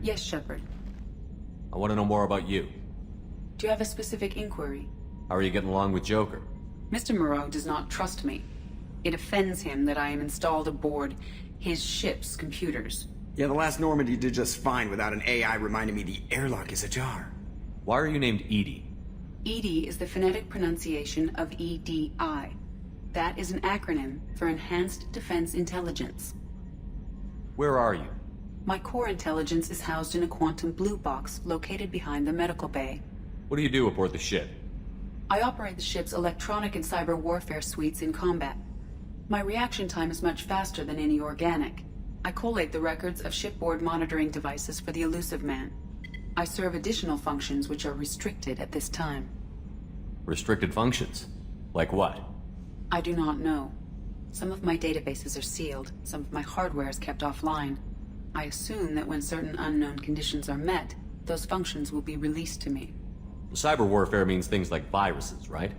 Yes, Shepard. I want to know more about you. Do you have a specific inquiry? How are you getting along with Joker? Mr. Moreau does not trust me. It offends him that I am installed aboard his ship's computers. Yeah, the last Normandy did just fine without an AI reminding me the airlock is ajar. Why are you named Edie? EDI is the phonetic pronunciation of EDI. That is an acronym for Enhanced Defense Intelligence. Where are you? My core intelligence is housed in a quantum blue box located behind the medical bay. What do you do aboard the ship? I operate the ship's electronic and cyber warfare suites in combat. My reaction time is much faster than any organic. I collate the records of shipboard monitoring devices for the Elusive Man. I serve additional functions which are restricted at this time. Restricted functions? Like what? I do not know. Some of my databases are sealed, some of my hardware is kept offline. I assume that when certain unknown conditions are met, those functions will be released to me. Cyber warfare means things like viruses, right?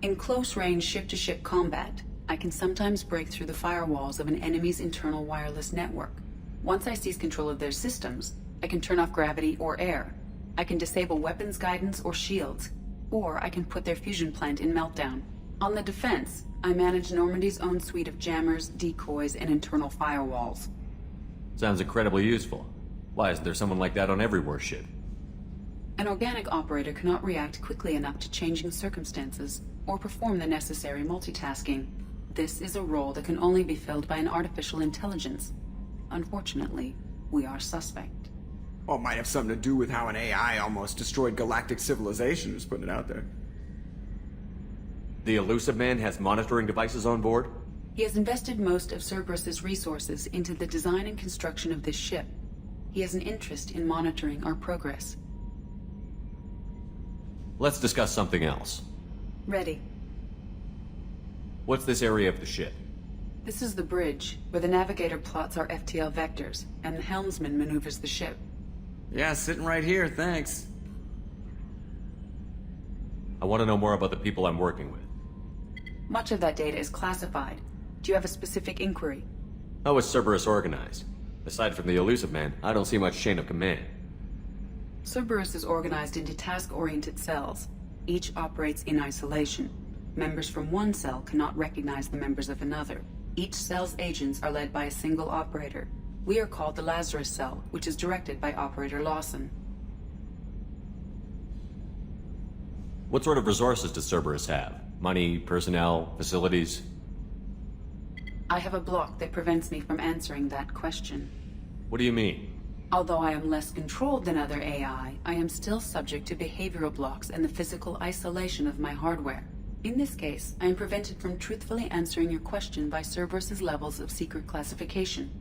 In close-range ship-to-ship combat, I can sometimes break through the firewalls of an enemy's internal wireless network. Once I seize control of their systems, I can turn off gravity or air. I can disable weapons guidance or shields, or I can put their fusion plant in meltdown. On the defense, I manage Normandy's own suite of jammers, decoys, and internal firewalls. Sounds incredibly useful. Why isn't there someone like that on every warship? An organic operator cannot react quickly enough to changing circumstances, or perform the necessary multitasking. This is a role that can only be filled by an artificial intelligence. Unfortunately, we are suspect. Well, it might have something to do with how an AI almost destroyed galactic civilization, just putting it out there. The Elusive Man has monitoring devices on board? He has invested most of Cerberus's resources into the design and construction of this ship. He has an interest in monitoring our progress. Let's discuss something else. Ready. What's this area of the ship? This is the bridge, where the navigator plots our FTL vectors, and the helmsman maneuvers the ship. Yeah, sitting right here, thanks. I want to know more about the people I'm working with. Much of that data is classified. Do you have a specific inquiry? How is Cerberus organized? Aside from the Elusive Man, I don't see much chain of command. Cerberus is organized into task-oriented cells. Each operates in isolation. Members from one cell cannot recognize the members of another. Each cell's agents are led by a single operator. We are called the Lazarus Cell, which is directed by Operator Lawson. What sort of resources does Cerberus have? Money, personnel, facilities? I have a block that prevents me from answering that question. What do you mean? Although I am less controlled than other AI, I am still subject to behavioral blocks and the physical isolation of my hardware. In this case, I am prevented from truthfully answering your question by Cerberus's levels of secret classification.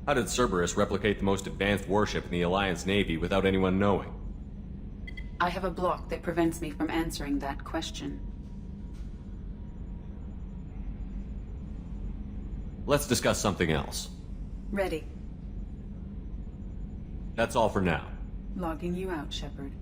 How did Cerberus replicate the most advanced warship in the Alliance Navy without anyone knowing? I have a block that prevents me from answering that question. Let's discuss something else. Ready. That's all for now. Logging you out, Shepard.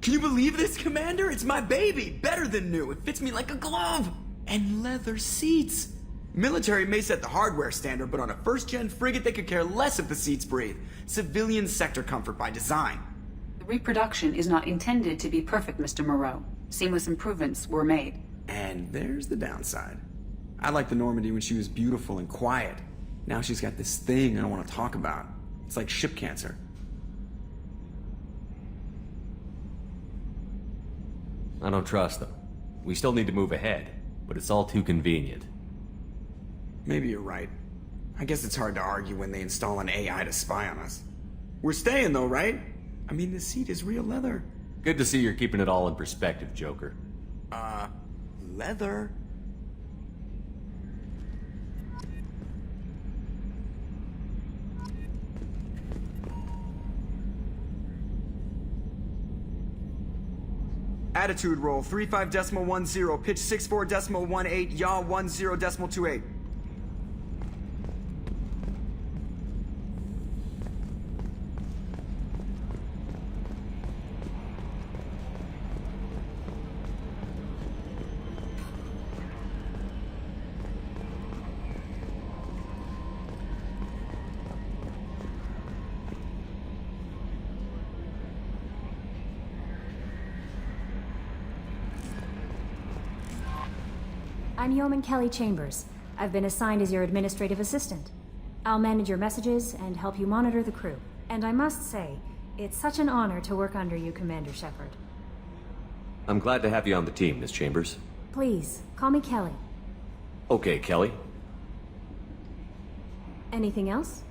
Can you believe this, Commander? It's my baby! Better than new. It fits me like a glove! And leather seats! Military may set the hardware standard, but on a first-gen frigate they could care less if the seats breathe. Civilian sector comfort by design. The reproduction is not intended to be perfect, Mr. Moreau. Seamless improvements were made. And there's the downside. I liked the Normandy when she was beautiful and quiet. Now she's got this thing I don't want to talk about. It's like ship cancer. I don't trust them. We still need to move ahead, but it's all too convenient. Maybe you're right. I guess it's hard to argue when they install an AI to spy on us. We're staying though, right? I mean, the seat is real leather. Good to see you're keeping it all in perspective, Joker. Leather? Attitude roll 35.10, pitch 64.18, yaw 10.28. I'm Yeoman Kelly Chambers. I've been assigned as your administrative assistant. I'll manage your messages and help you monitor the crew. And I must say, it's such an honor to work under you, Commander Shepard. I'm glad to have you on the team, Miss Chambers. Please, call me Kelly. Okay, Kelly. Anything else?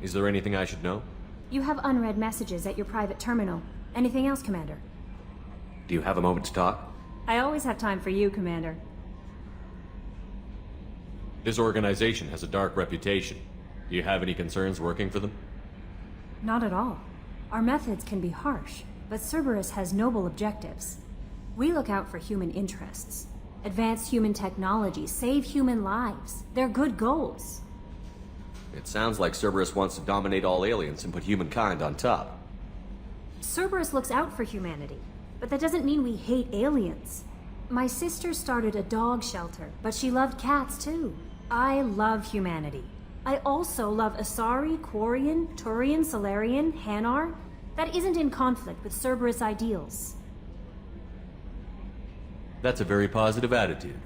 Is there anything I should know? You have unread messages at your private terminal. Anything else, Commander? Do you have a moment to talk? I always have time for you, Commander. This organization has a dark reputation. Do you have any concerns working for them? Not at all. Our methods can be harsh, but Cerberus has noble objectives. We look out for human interests. Advance human technology, save human lives. They're good goals. It sounds like Cerberus wants to dominate all aliens and put humankind on top. Cerberus looks out for humanity, but that doesn't mean we hate aliens. My sister started a dog shelter, but she loved cats too. I love humanity. I also love Asari, Quarian, Turian, Solarian, Hanar. That isn't in conflict with Cerberus ideals. That's a very positive attitude.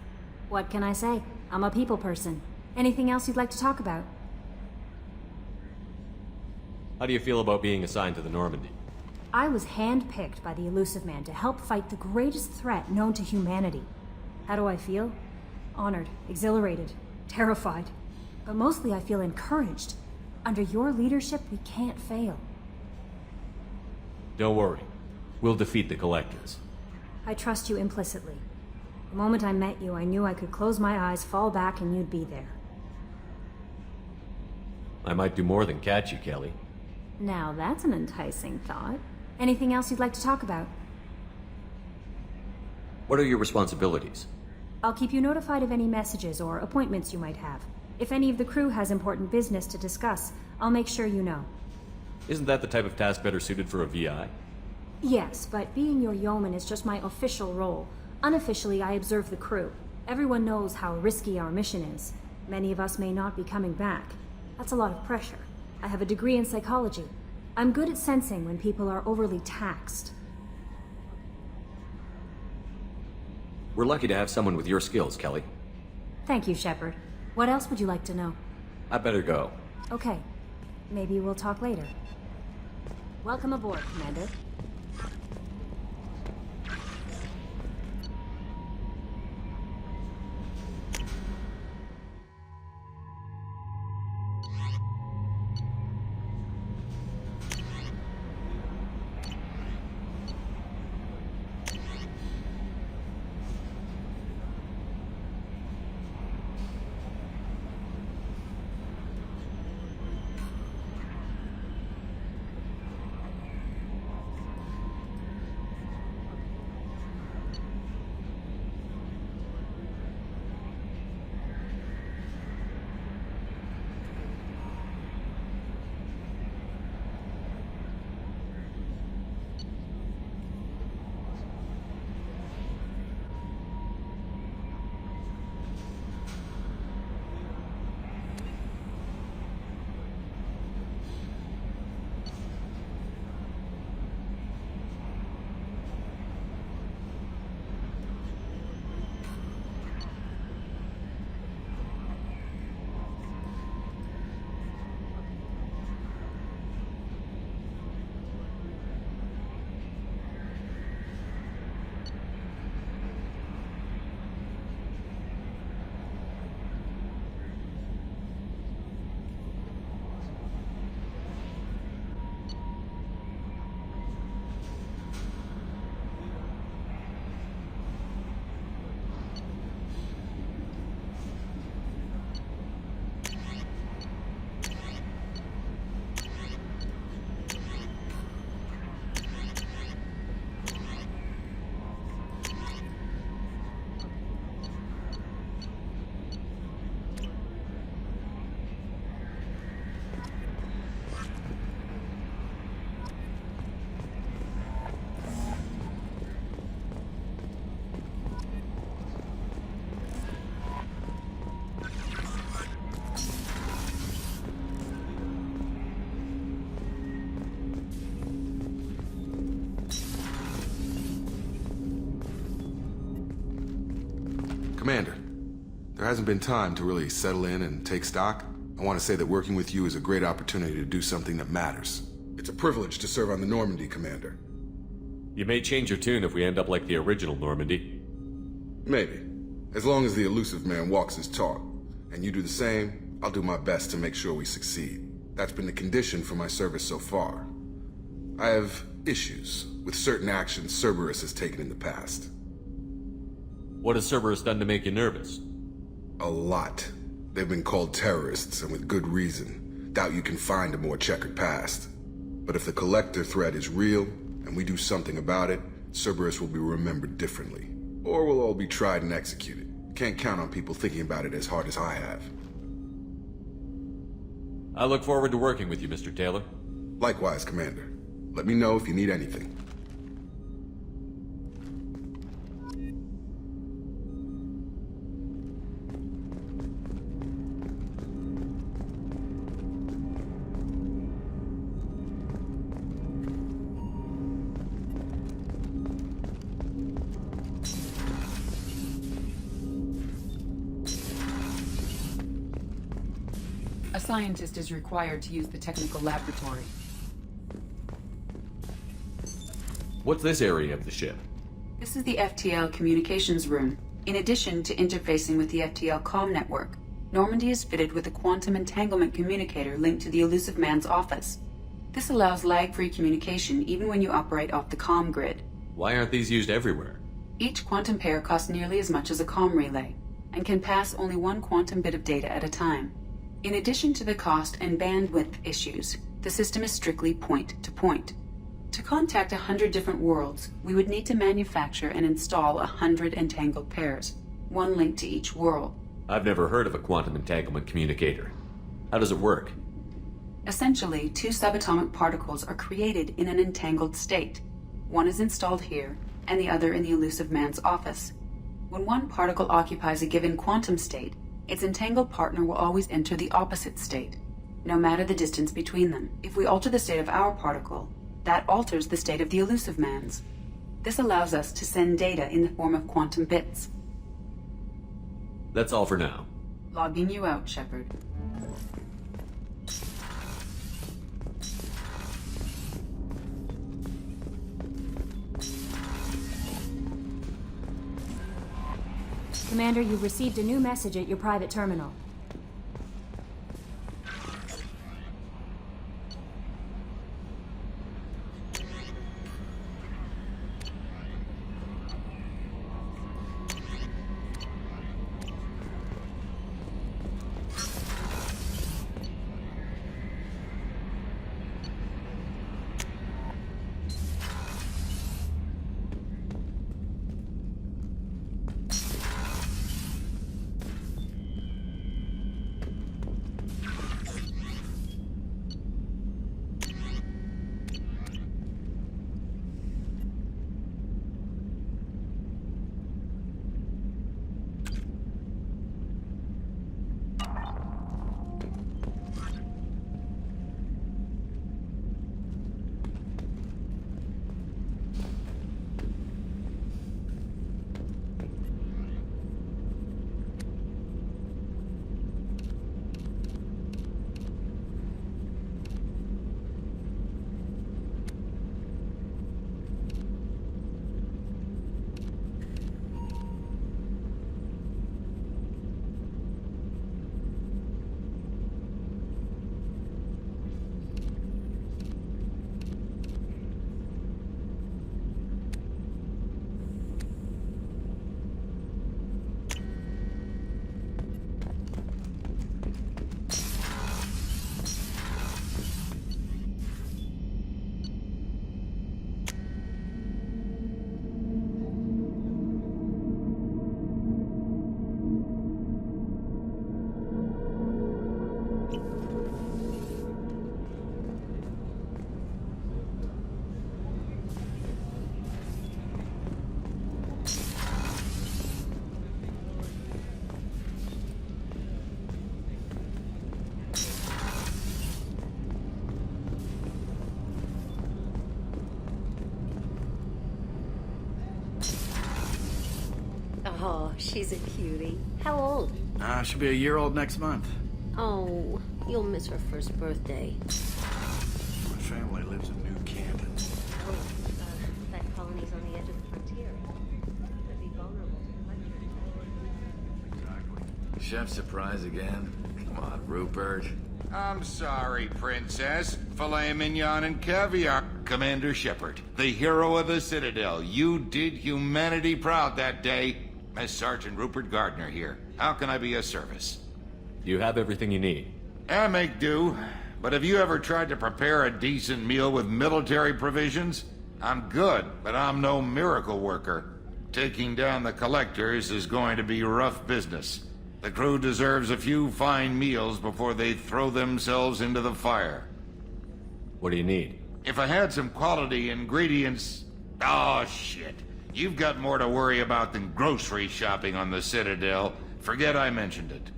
What can I say? I'm a people person. Anything else you'd like to talk about? How do you feel about being assigned to the Normandy? I was handpicked by the Elusive Man to help fight the greatest threat known to humanity. How do I feel? Honored, exhilarated, terrified. But mostly I feel encouraged. Under your leadership, we can't fail. Don't worry. We'll defeat the Collectors. I trust you implicitly. The moment I met you, I knew I could close my eyes, fall back, and you'd be there. I might do more than catch you, Kelly. Now that's an enticing thought. Anything else you'd like to talk about? What are your responsibilities? I'll keep you notified of any messages or appointments you might have. If any of the crew has important business to discuss, I'll make sure you know. Isn't that the type of task better suited for a VI? Yes, but being your yeoman is just my official role. Unofficially, I observe the crew. Everyone knows how risky our mission is. Many of us may not be coming back. That's a lot of pressure. I have a degree in psychology. I'm good at sensing when people are overly taxed. We're lucky to have someone with your skills, Kelly. Thank you, Shepard. What else would you like to know? I better go. Okay. Maybe we'll talk later. Welcome aboard, Commander. Commander, There hasn't been time to really settle in and take stock. I want to say that working with you is a great opportunity to do something that matters. It's a privilege to serve on the Normandy, Commander. You may change your tune if we end up like the original Normandy. Maybe. As long as the elusive man walks his talk, and you do the same, I'll do my best to make sure we succeed. That's been the condition for my service so far. I have issues with certain actions Cerberus has taken in the past. What has Cerberus done to make you nervous? A lot. They've been called terrorists, and with good reason. Doubt you can find a more checkered past. But if the Collector threat is real, and we do something about it, Cerberus will be remembered differently. Or we'll all be tried and executed. Can't count on people thinking about it as hard as I have. I look forward to working with you, Mr. Taylor. Likewise, Commander. Let me know if you need anything. A scientist is required to use the technical laboratory. What's this area of the ship? This is the FTL communications room. In addition to interfacing with the FTL comm network, Normandy is fitted with a quantum entanglement communicator linked to the elusive man's office. This allows lag-free communication even when you operate off the comm grid. Why aren't these used everywhere? Each quantum pair costs nearly as much as a comm relay, and can pass only one quantum bit of data at a time. In addition to the cost and bandwidth issues, the system is strictly point-to-point. To contact 100 different worlds, we would need to manufacture and install 100 entangled pairs, one linked to each world. I've never heard of a quantum entanglement communicator. How does it work? Essentially, two subatomic particles are created in an entangled state. One is installed here, and the other in the elusive man's office. When one particle occupies a given quantum state, its entangled partner will always enter the opposite state, no matter the distance between them. If we alter the state of our particle, that alters the state of the elusive man's. This allows us to send data in the form of quantum bits. That's all for now. Logging you out, Shepard. Commander, you've received a new message at your private terminal. Oh, she's a cutie. How old? She'll be a year old next month. Oh, you'll miss her first birthday. My family lives in New Camden. Oh, that colony's on the edge of the frontier. Could be vulnerable to the Chef surprise again? Come on, Rupert. I'm sorry, Princess. Filet mignon and caviar. Commander Shepard, the hero of the Citadel. You did humanity proud that day. Mess Sergeant Rupert Gardner here. How can I be of service? You have everything you need. I make do. But have you ever tried to prepare a decent meal with military provisions? I'm good, but I'm no miracle worker. Taking down the collectors is going to be rough business. The crew deserves a few fine meals before they throw themselves into the fire. What do you need? If I had some quality ingredients... Oh, shit. You've got more to worry about than grocery shopping on the Citadel. Forget I mentioned it.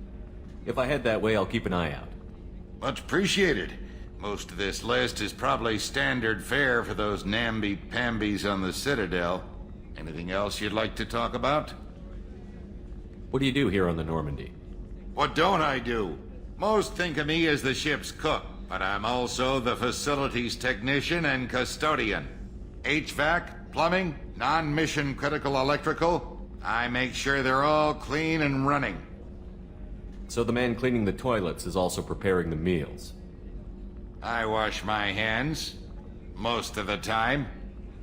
If I head that way, I'll keep an eye out. Much appreciated. Most of this list is probably standard fare for those namby-pambies on the Citadel. Anything else you'd like to talk about? What do you do here on the Normandy? What don't I do? Most think of me as the ship's cook, but I'm also the facilities technician and custodian. HVAC, plumbing, non-mission critical electrical. I make sure they're all clean and running. So the man cleaning the toilets is also preparing the meals. I wash my hands. Most of the time.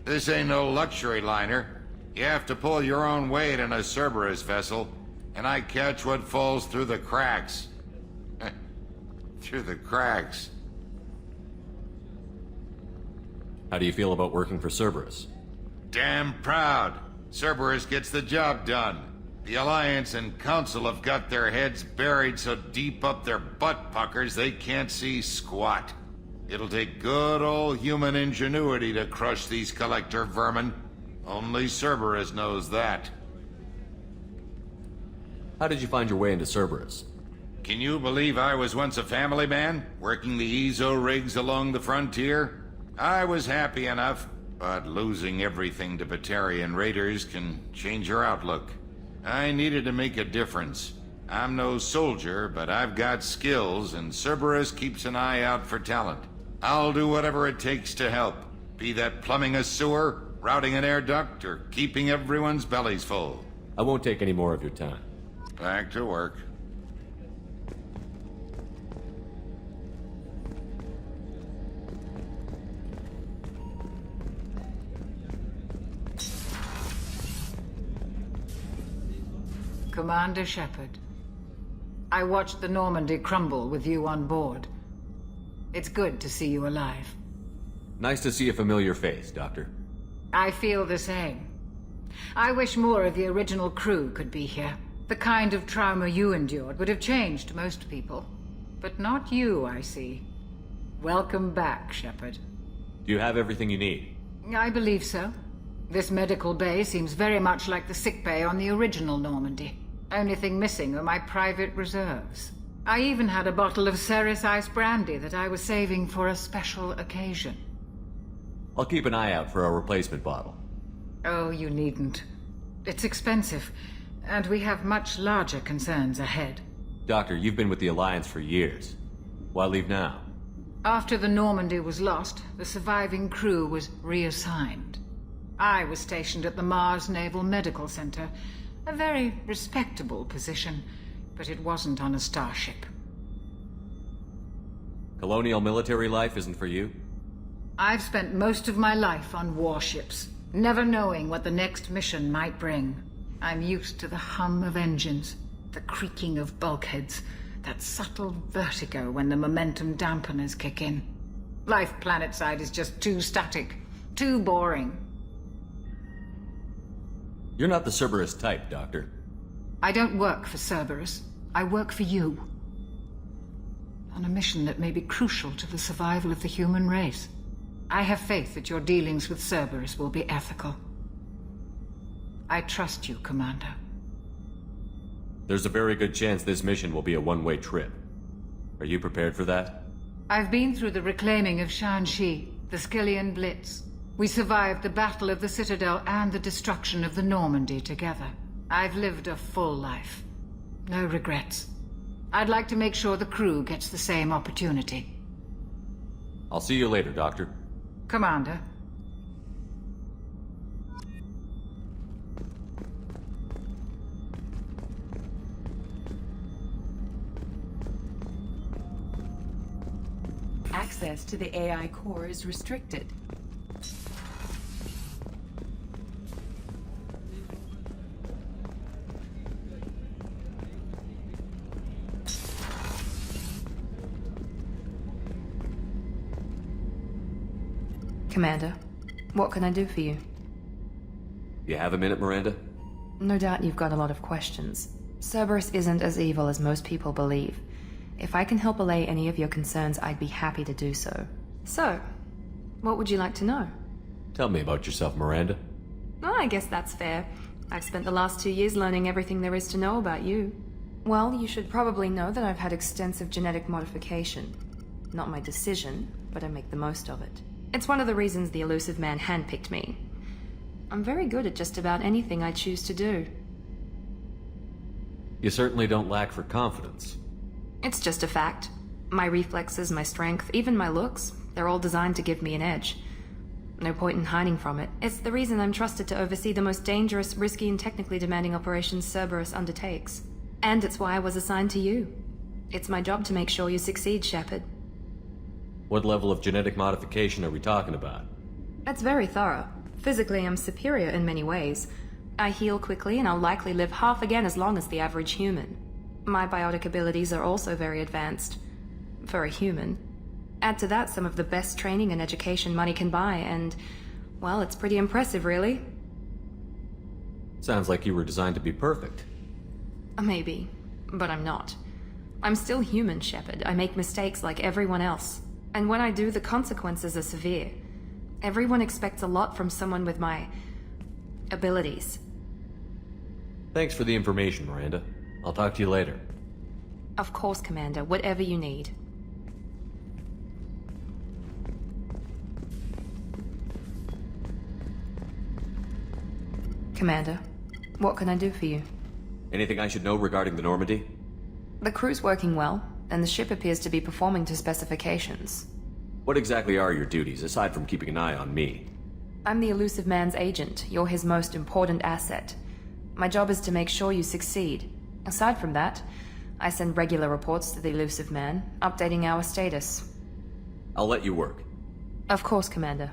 This ain't no luxury liner. You have to pull your own weight in a Cerberus vessel, and I catch what falls through the cracks. Through the cracks. How do you feel about working for Cerberus? Damn proud. Cerberus gets the job done. The Alliance and Council have got their heads buried so deep up their butt puckers they can't see squat. It'll take good old human ingenuity to crush these collector vermin. Only Cerberus knows that. How did you find your way into Cerberus? Can you believe I was once a family man, working the EZO rigs along the frontier? I was happy enough, but losing everything to Batarian raiders can change your outlook. I needed to make a difference. I'm no soldier, but I've got skills, and Cerberus keeps an eye out for talent. I'll do whatever it takes to help, be that plumbing a sewer, routing an air duct, or keeping everyone's bellies full. I won't take any more of your time. Back to work. Commander Shepard, I watched the Normandy crumble with you on board. It's good to see you alive. Nice to see a familiar face, Doctor. I feel the same. I wish more of the original crew could be here. The kind of trauma you endured would have changed most people. But not you, I see. Welcome back, Shepard. Do you have everything you need? I believe so. This medical bay seems very much like the sick bay on the original Normandy. Only thing missing are my private reserves. I even had a bottle of Ceres Ice brandy that I was saving for a special occasion. I'll keep an eye out for a replacement bottle. Oh, you needn't. It's expensive, and we have much larger concerns ahead. Doctor, you've been with the Alliance for years. Why leave now? After the Normandy was lost, the surviving crew was reassigned. I was stationed at the Mars Naval Medical Center, a very respectable position, but it wasn't on a starship. Colonial military life isn't for you? I've spent most of my life on warships, never knowing what the next mission might bring. I'm used to the hum of engines, the creaking of bulkheads, that subtle vertigo when the momentum dampeners kick in. Life planetside is just too static, too boring. You're not the Cerberus type, Doctor. I don't work for Cerberus. I work for you. On a mission that may be crucial to the survival of the human race. I have faith that your dealings with Cerberus will be ethical. I trust you, Commander. There's a very good chance this mission will be a one-way trip. Are you prepared for that? I've been through the reclaiming of Shanxi, the Skillian Blitz. We survived the Battle of the Citadel and the destruction of the Normandy together. I've lived a full life. No regrets. I'd like to make sure the crew gets the same opportunity. I'll see you later, Doctor. Commander. Access to the AI core is restricted. Commander, what can I do for you? You have a minute, Miranda? No doubt you've got a lot of questions. Cerberus isn't as evil as most people believe. If I can help allay any of your concerns, I'd be happy to do so. So, what would you like to know? Tell me about yourself, Miranda. Oh, I guess that's fair. I've spent the last 2 years learning everything there is to know about you. Well, you should probably know that I've had extensive genetic modification. Not my decision, but I make the most of it. It's one of the reasons the elusive man handpicked me. I'm very good at just about anything I choose to do. You certainly don't lack for confidence. It's just a fact. My reflexes, my strength, even my looks, they're all designed to give me an edge. No point in hiding from it. It's the reason I'm trusted to oversee the most dangerous, risky, and technically demanding operations Cerberus undertakes. And it's why I was assigned to you. It's my job to make sure you succeed, Shepard. What level of genetic modification are we talking about? That's very thorough. Physically, I'm superior in many ways. I heal quickly, and I'll likely live half again as long as the average human. My biotic abilities are also very advanced. For a human. Add to that some of the best training and education money can buy, and, well, it's pretty impressive, really. Sounds like you were designed to be perfect. Maybe, but I'm not. I'm still human, Shepard. I make mistakes like everyone else. And when I do, the consequences are severe. Everyone expects a lot from someone with my abilities. Thanks for the information, Miranda. I'll talk to you later. Of course, Commander. Whatever you need. Commander, what can I do for you? Anything I should know regarding the Normandy? The crew's working well, and the ship appears to be performing to specifications. What exactly are your duties, aside from keeping an eye on me? I'm the elusive man's agent. You're his most important asset. My job is to make sure you succeed. Aside from that, I send regular reports to the elusive man, updating our status. I'll let you work. Of course, Commander.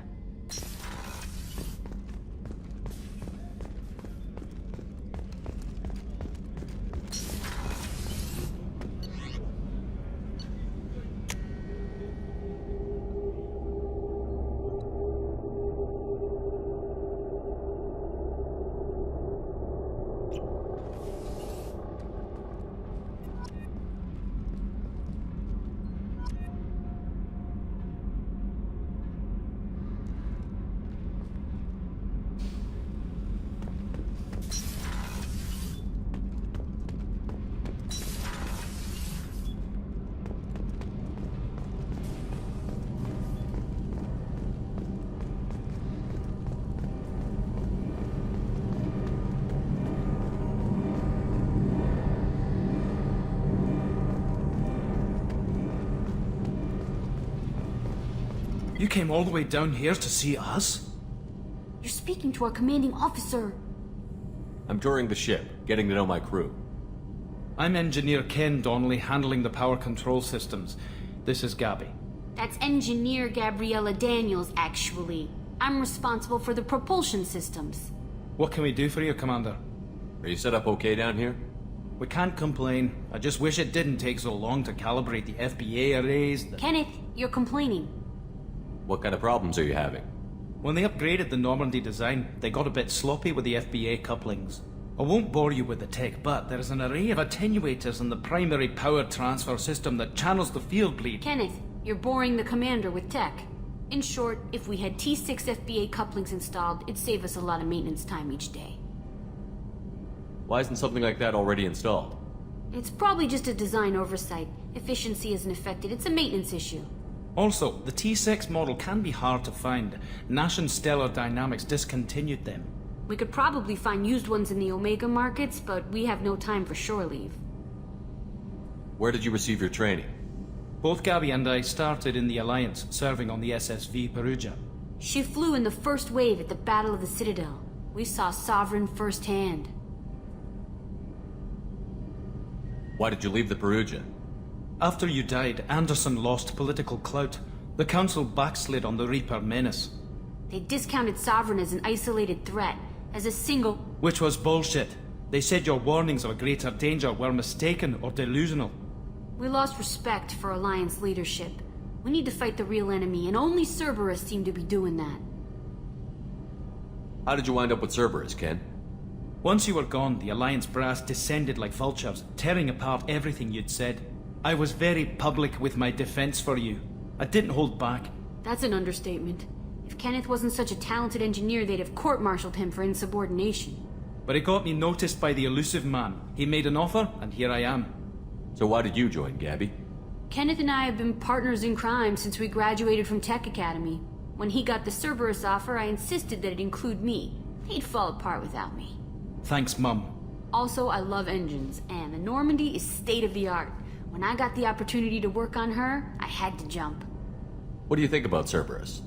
You came all the way down here to see us? You're speaking to our commanding officer. I'm touring the ship, getting to know my crew. I'm Engineer Ken Donnelly, handling the power control systems. This is Gabby. That's Engineer Gabriella Daniels, actually. I'm responsible for the propulsion systems. What can we do for you, Commander? Are you set up okay down here? We can't complain. I just wish it didn't take so long to calibrate the FBA arrays. Kenneth, you're complaining. What kind of problems are you having? When they upgraded the Normandy design, they got a bit sloppy with the FBA couplings. I won't bore you with the tech, but there's an array of attenuators in the primary power transfer system that channels the field bleed. Kenneth, you're boring the commander with tech. In short, if we had T6 FBA couplings installed, it'd save us a lot of maintenance time each day. Why isn't something like that already installed? It's probably just a design oversight. Efficiency isn't affected. It's a maintenance issue. Also, the T6 model can be hard to find. Nash and Stellar Dynamics discontinued them. We could probably find used ones in the Omega markets, but we have no time for shore leave. Where did you receive your training? Both Gabby and I started in the Alliance, serving on the SSV Perugia. She flew in the first wave at the Battle of the Citadel. We saw Sovereign firsthand. Why did you leave the Perugia? After you died, Anderson lost political clout. The Council backslid on the Reaper menace. They discounted Sovereign as an isolated threat, as a single... Which was bullshit. They said your warnings of a greater danger were mistaken or delusional. We lost respect for Alliance leadership. We need to fight the real enemy, and only Cerberus seemed to be doing that. How did you wind up with Cerberus, Ken? Once you were gone, the Alliance brass descended like vultures, tearing apart everything you'd said. I was very public with my defense for you. I didn't hold back. That's an understatement. If Kenneth wasn't such a talented engineer, they'd have court-martialed him for insubordination. But it got me noticed by the elusive man. He made an offer, and here I am. So why did you join, Gabby? Kenneth and I have been partners in crime since we graduated from Tech Academy. When he got the Cerberus offer, I insisted that it include me. He'd fall apart without me. Thanks, Mum. Also, I love engines, and the Normandy is state-of-the-art. When I got the opportunity to work on her, I had to jump. What do you think about Cerberus?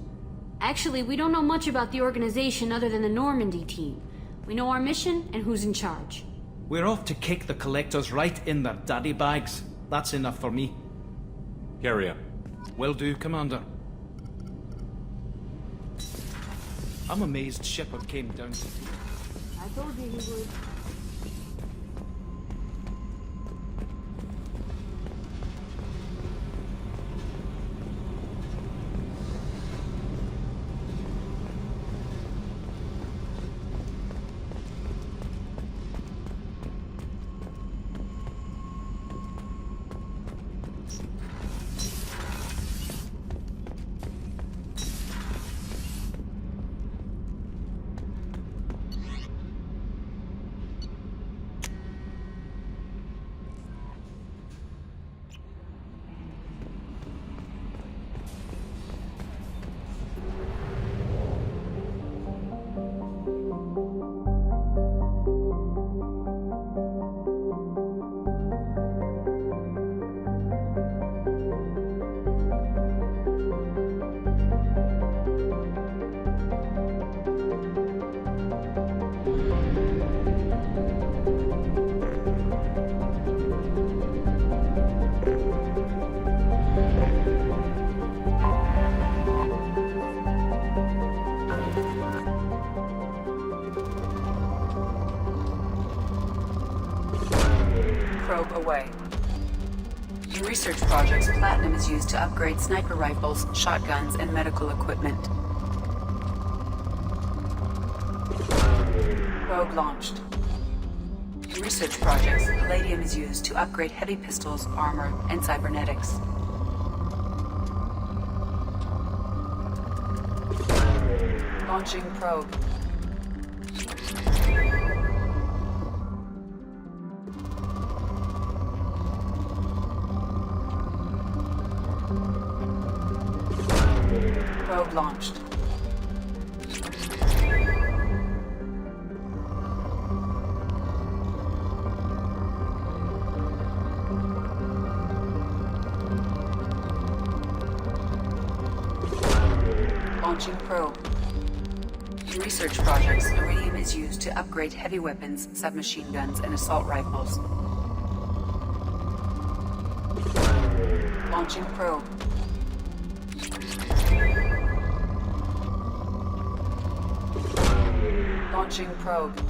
Actually, we don't know much about the organization other than the Normandy team. We know our mission and who's in charge. We're off to kick the Collectors right in their daddy bags. That's enough for me. Carry on. Will do, Commander. I'm amazed Shepard came down. I told you he would. Probe away. In research projects, platinum is used to upgrade sniper rifles, shotguns, and medical equipment. Probe launched. In research projects, palladium is used to upgrade heavy pistols, armor, and cybernetics. Launching probe. Probe launched. Launching probe. In research projects, iridium is used to upgrade heavy weapons, submachine guns, and assault rifles. Launching probe. Launching probe.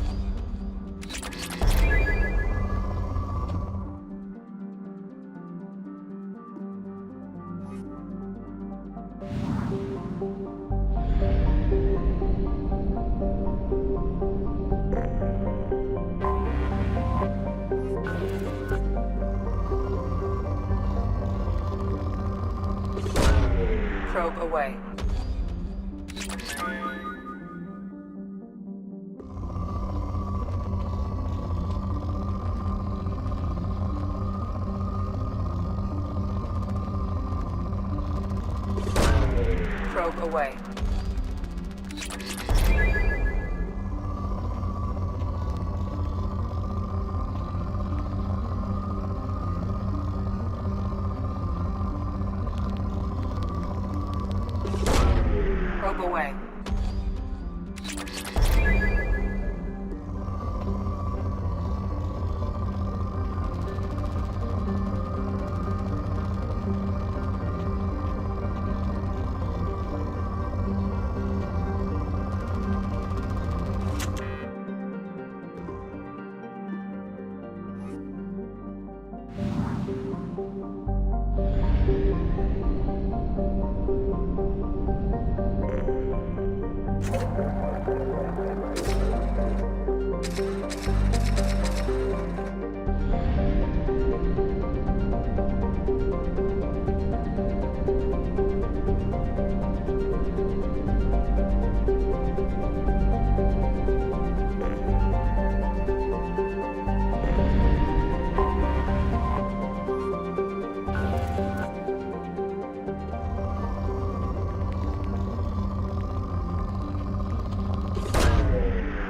Probe away. Probe away. Probe away.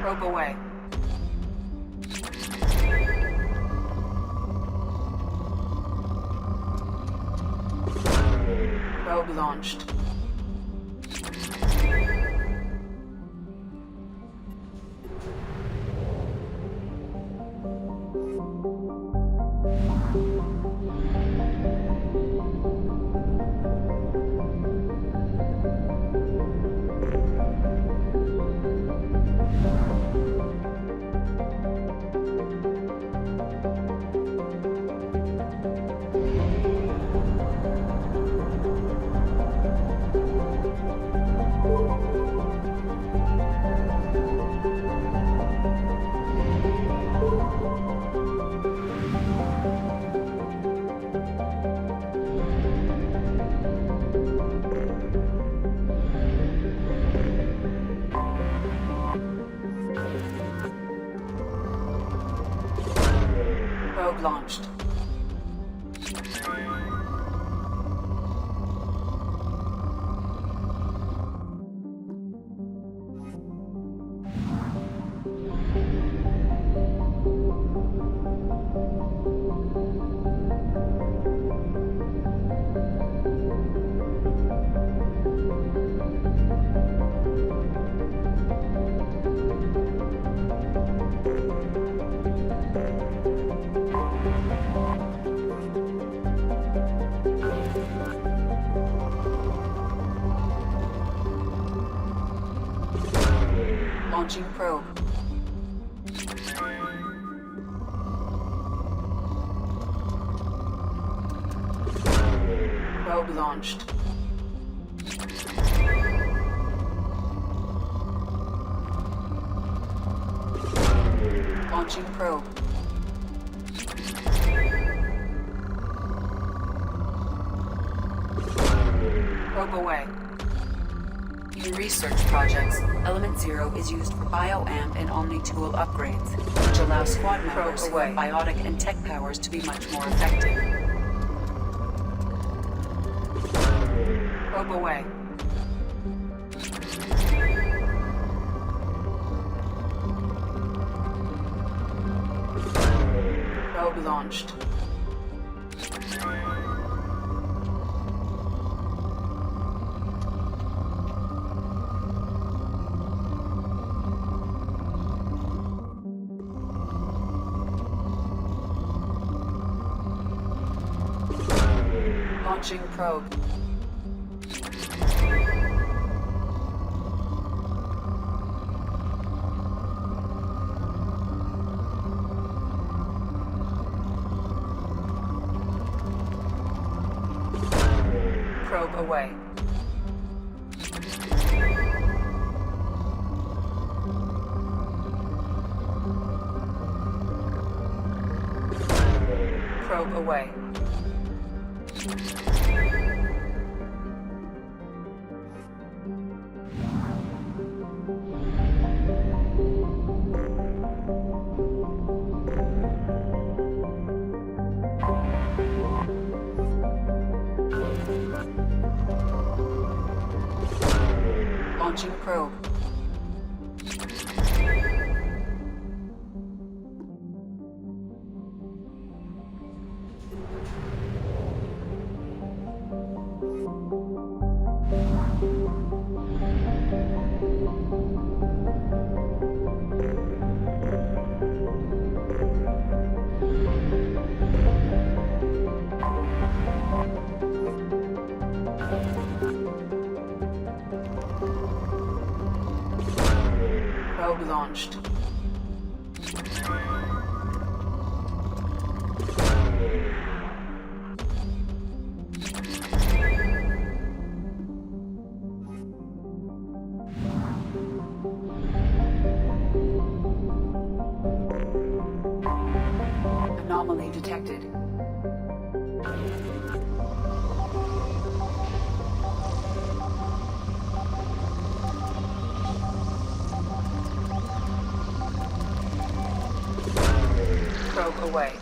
Probe away. Probe launched. Probe launched. Launching probe. Probe launched. Launching probe. Probe away. In research projects, Element Zero is used for bioamp and omni-tool upgrades, which allow squad members with biotic and tech powers to be much more effective. Probe away. Probe launched. Launching probe. Probe away. Probe away. Launching probe. Anomaly detected. Probe away.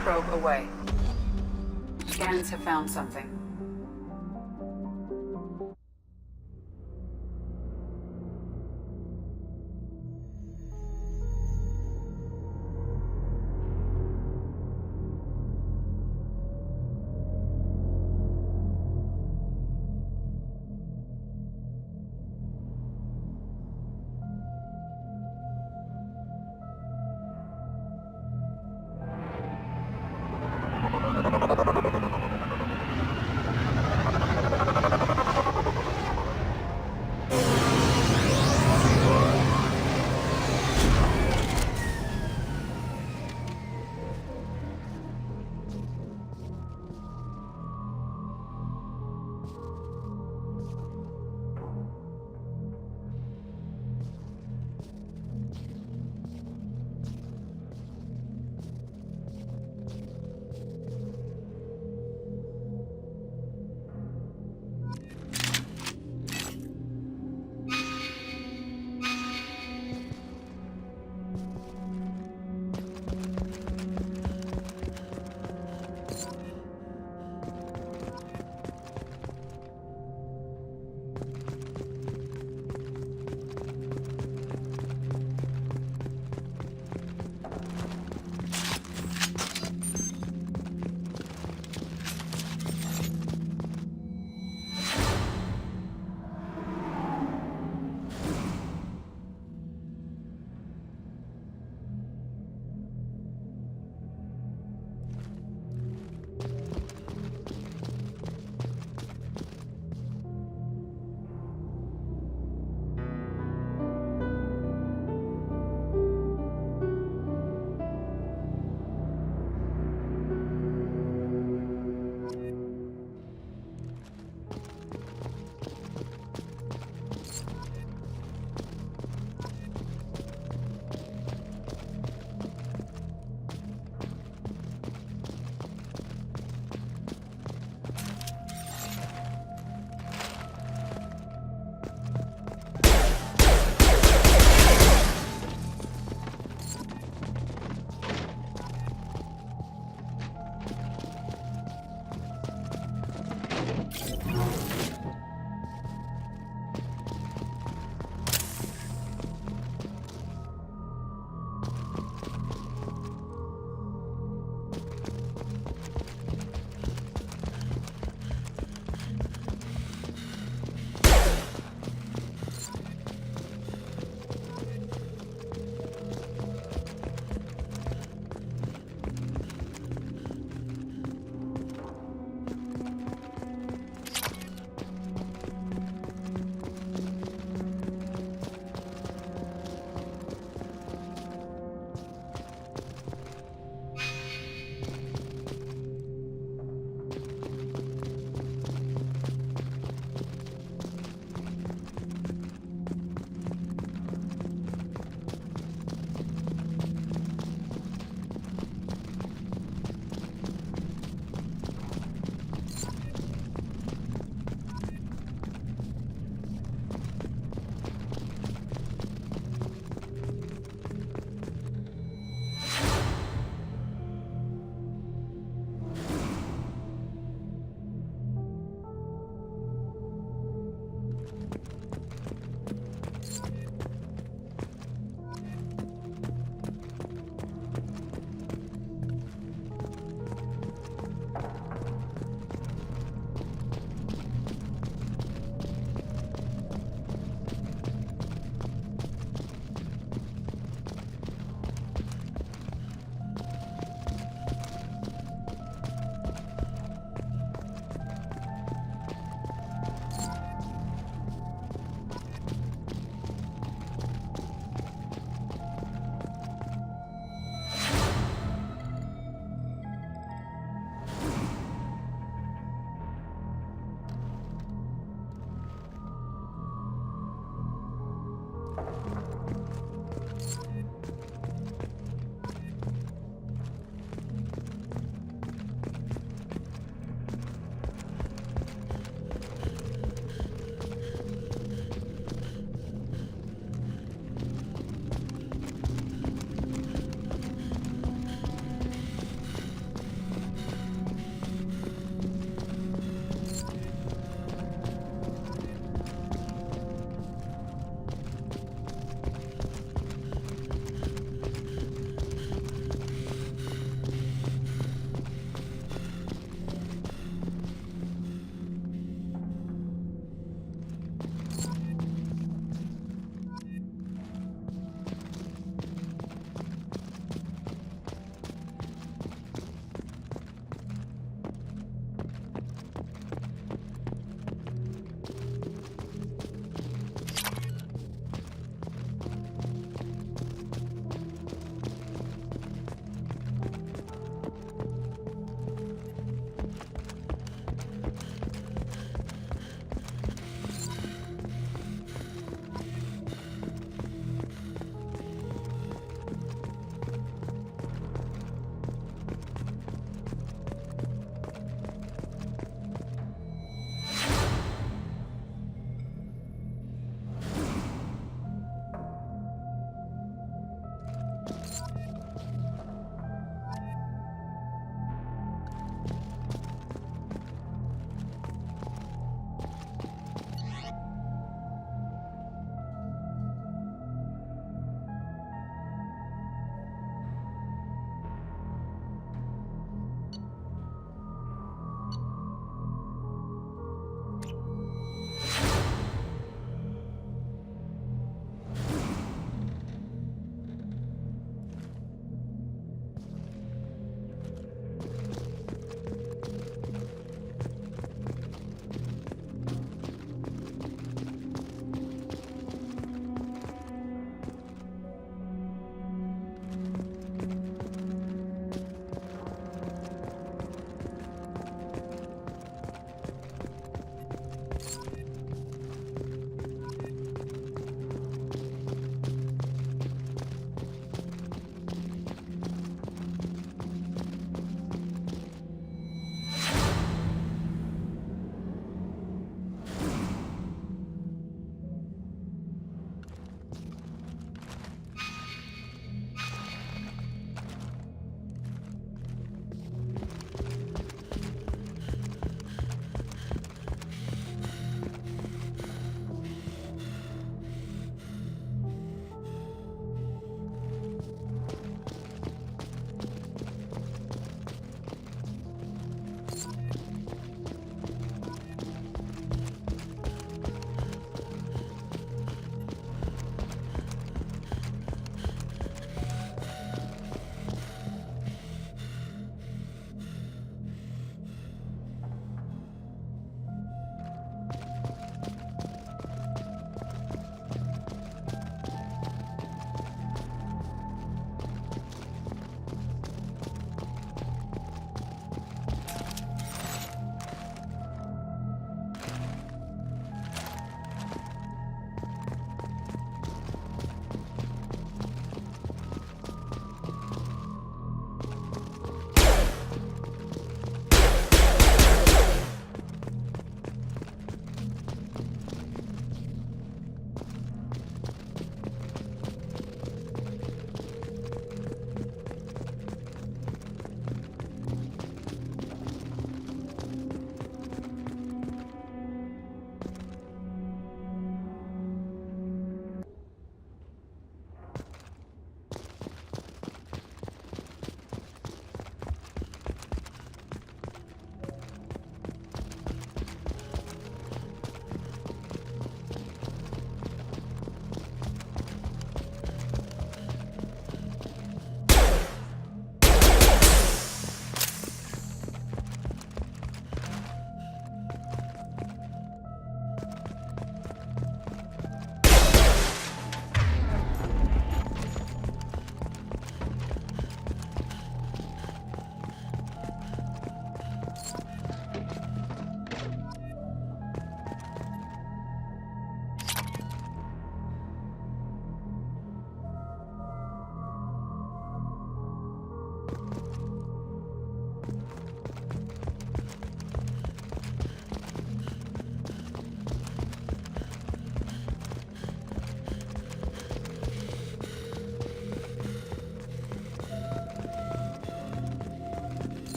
Probe away. Scans have found something.